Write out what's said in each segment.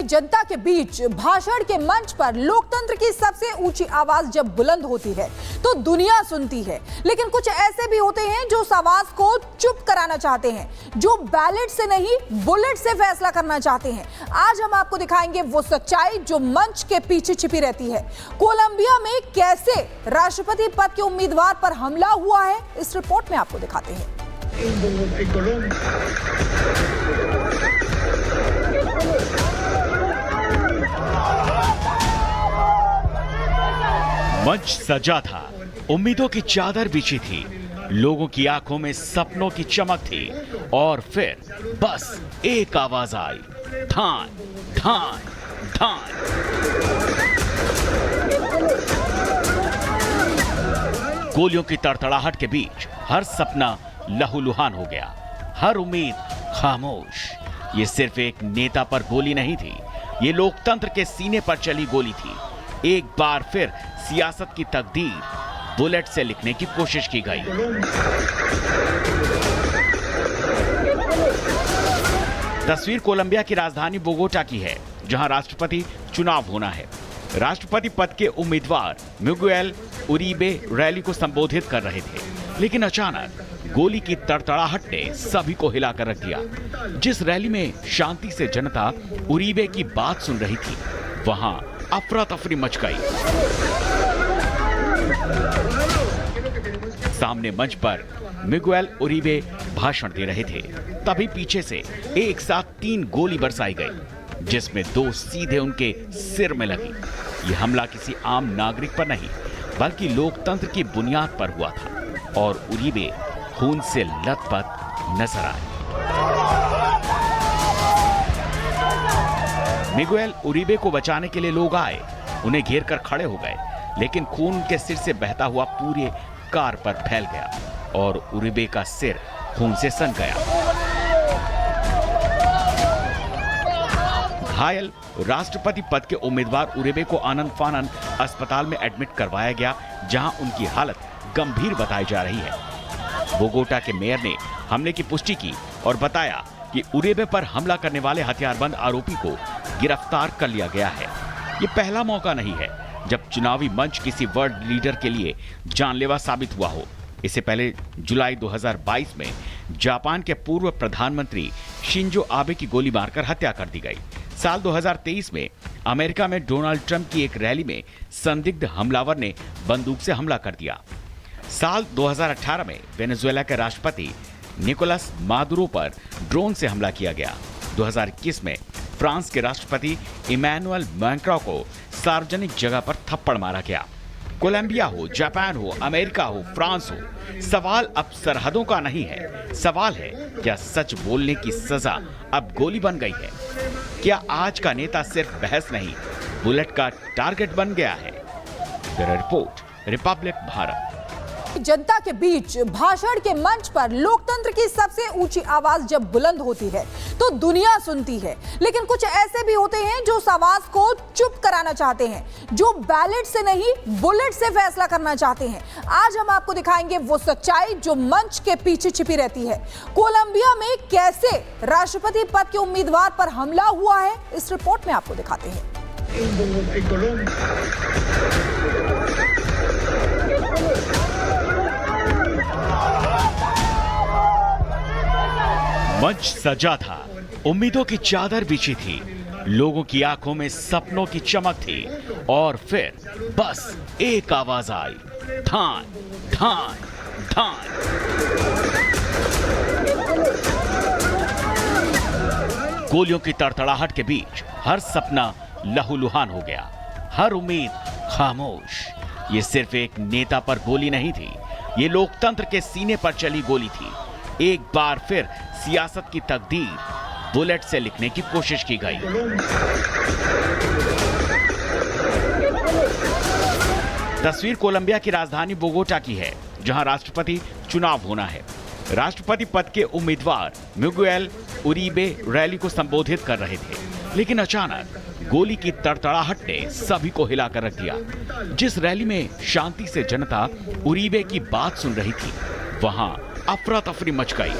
जनता के बीच भाषण के मंच पर लोकतंत्र की सबसे ऊंची आवाज जब बुलंद होती है तो दुनिया सुनती है, लेकिन कुछ ऐसे भी होते हैं जो उस आवाज को चुप कराना चाहते हैं, जो बैलेट से नहीं बुलेट से फैसला करना चाहते हैं। आज हम आपको दिखाएंगे वो सच्चाई जो मंच के पीछे छिपी रहती है। कोलंबिया में कैसे राष्ट्रपति पद के उम्मीदवार पर हमला हुआ है, इस रिपोर्ट में आपको दिखाते हैं। मंच सजा था, उम्मीदों की चादर बिछी थी, लोगों की आंखों में सपनों की चमक थी और फिर बस एक आवाज आई, ठान ठान ठान। गोलियों की तड़तड़ाहट के बीच हर सपना लहूलुहान हो गया, हर उम्मीद खामोश। ये सिर्फ एक नेता पर गोली नहीं थी, ये लोकतंत्र के सीने पर चली गोली थी। एक बार फिर सियासत की तकदीर बुलेट से लिखने की कोशिश की गई। तस्वीर कोलंबिया की राजधानी बोगोटा की है, जहां राष्ट्रपति चुनाव होना है। राष्ट्रपति पद के उम्मीदवार मिगुएल उरीबे रैली को संबोधित कर रहे थे, लेकिन अचानक गोली की तड़तड़ाहट ने सभी को हिलाकर रख दिया। जिस रैली में शांति से जनता उरीबे की बात सुन रही थी, वहां अफरा तफरी मच गई। सामने मंच पर मिगुएल उरीबे भाषण दे रहे थे, तभी पीछे से एक साथ 3 गोली बरसाई गई, जिसमें 2 सीधे उनके सिर में लगी। यह हमला किसी आम नागरिक पर नहीं, बल्कि लोकतंत्र की बुनियाद पर हुआ था और उरीबे खून से लथपथ नजर आए। मिगुएल उरीबे को बचाने के लिए लोग आए, उन्हें घेर कर खड़े हो गए, लेकिन खून उनके सिर से बहता हुआ पूरे कार पर फैल गया और उरीबे का सिर खून से सन गया। घायल राष्ट्रपति पद के उम्मीदवार उरीबे को आनन फानन अस्पताल में एडमिट करवाया गया, जहां उनकी हालत गंभीर बताई जा रही है। बोगोटा के मेयर ने हमले की पुष्टि की और बताया कि उरीबे पर हमला करने वाले हथियारबंद आरोपी को गिरफ्तार कर लिया गया है। ये पहला मौका नहीं है जब चुनावी मंच किसी वर्ल्ड लीडर के लिए जानलेवा साबित हुआ हो। इससे पहले जुलाई 2022 में जापान के पूर्व प्रधानमंत्री शिंजो आबे की गोली मारकर हत्या कर दी गई। साल 2023 में अमेरिका में डोनाल्ड ट्रंप की एक रैली में संदिग्ध हमलावर ने बंदूक से हमला कर दिया। साल 2018 में वेनेजुएला के राष्ट्रपति निकोलस मादुरो पर ड्रोन से हमला किया गया। 2021 में फ्रांस के राष्ट्रपति इमैनुअल मैक्रों को सार्वजनिक जगह पर थप्पड़ मारा गया। कोलंबिया हो, जापान हो, अमेरिका हो, फ्रांस हो, सवाल अब सरहदों का नहीं है। सवाल है, क्या सच बोलने की सजा अब गोली बन गई है? क्या आज का नेता सिर्फ बहस नहीं, बुलेट का टारगेट बन गया है? Bureau report, Republic Bharat. जनता के बीच भाषण के मंच पर लोकतंत्र की सबसे ऊंची आवाज जब बुलंद होती है तो दुनिया सुनती है, लेकिन कुछ ऐसे भी होते हैं जो उस आवाज को चुप कराना चाहते हैं, जो बैलेट से नहीं बुलेट से फैसला करना चाहते हैं। आज हम आपको दिखाएंगे वो सच्चाई जो मंच के पीछे छिपी रहती है। कोलंबिया में कैसे राष्ट्रपति पद के उम्मीदवार पर हमला हुआ है, इस रिपोर्ट में आपको दिखाते हैं। मंच सजा था, उम्मीदों की चादर बिछी थी, लोगों की आंखों में सपनों की चमक थी और फिर बस एक आवाज आई, ठान ठान ठान। गोलियों की तड़तड़ाहट के बीच हर सपना लहूलुहान हो गया, हर उम्मीद खामोश। ये सिर्फ एक नेता पर गोली नहीं थी, ये लोकतंत्र के सीने पर चली गोली थी। एक बार फिर सियासत की तकदीर बुलेट से लिखने की कोशिश की गई। तस्वीर कोलंबिया की राजधानी बोगोटा की है, जहां राष्ट्रपति चुनाव होना है। राष्ट्रपति पद के उम्मीदवार मिगुएल उरीबे रैली को संबोधित कर रहे थे, लेकिन अचानक गोली की तड़तड़ाहट ने सभी को हिलाकर रख दिया। जिस रैली में शांति से जनता उरीबे की बात सुन रही थी, वहां अफरा तफरी मच गई।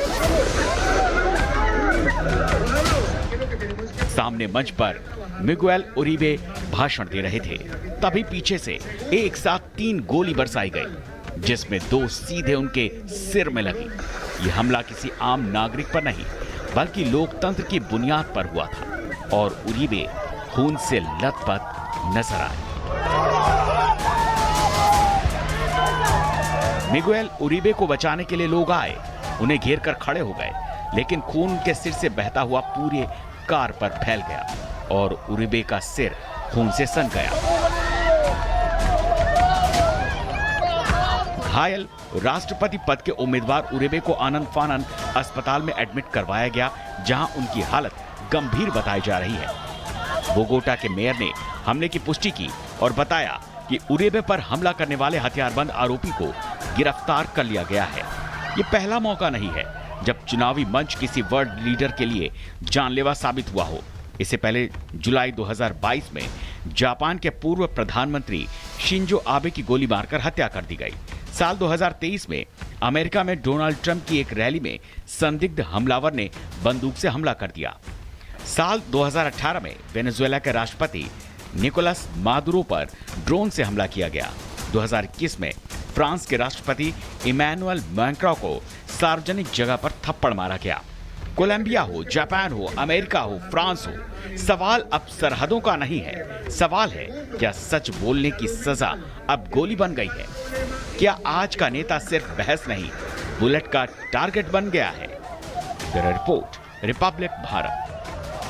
सामने मंच पर मिगुएल उरिबे भाषण दे रहे थे, तभी पीछे से एक साथ 3 गोली बरसाई गई, जिसमें 2 सीधे उनके सिर में लगी। यह हमला किसी आम नागरिक पर नहीं, बल्कि लोकतंत्र की बुनियाद पर हुआ था और उरिबे खून से लथपथ नजर आए। मिगुएल उरिबे को बचाने के लिए लोग आए, उन्हें घेर कर खड़े हो गए, लेकिन खून उनके सिर से बहता हुआ पूरे कार पर फैल गया और उरिबे का सिर खून से सन गया। घायल राष्ट्रपति पद के उम्मीदवार उरिबे को आनंद फानन अस्पताल में एडमिट करवाया गया, जहां उनकी हालत गंभीर बताई जा रही है। बोगोटा के मेयर ने हमले की पुष्टि की और बताया कि उरिबे पर हमला करने वाले हथियारबंद आरोपी को गिरफ्तार कर लिया गया है। ये पहला मौका नहीं है जब चुनावी मंच किसी वर्ल्ड लीडर के लिए जानलेवा साबित हुआ हो। इससे पहले जुलाई 2022 में जापान के पूर्व प्रधानमंत्री शिंजो आबे की गोली मारकर हत्या कर दी गई। साल 2023 में अमेरिका में डोनाल्ड ट्रंप की एक रैली में संदिग्ध हमलावर ने बंदूक से हमला कर दिया। साल 2018 में वेनेजुएला के राष्ट्रपति निकोलस मादुरो पर ड्रोन से हमला किया गया। 2021 में फ्रांस के राष्ट्रपति इमैनुअल मैक्रों को सार्वजनिक जगह पर थप्पड़ मारा गया। कोलंबिया हो, जापान हो, अमेरिका हो, फ्रांस हो, सवाल अब सरहदों का नहीं है। सवाल है, क्या सच बोलने की सजा अब गोली बन गई है? क्या आज का नेता सिर्फ बहस नहीं, बुलेट का टारगेट बन गया है? Bureau report, Republic Bharat.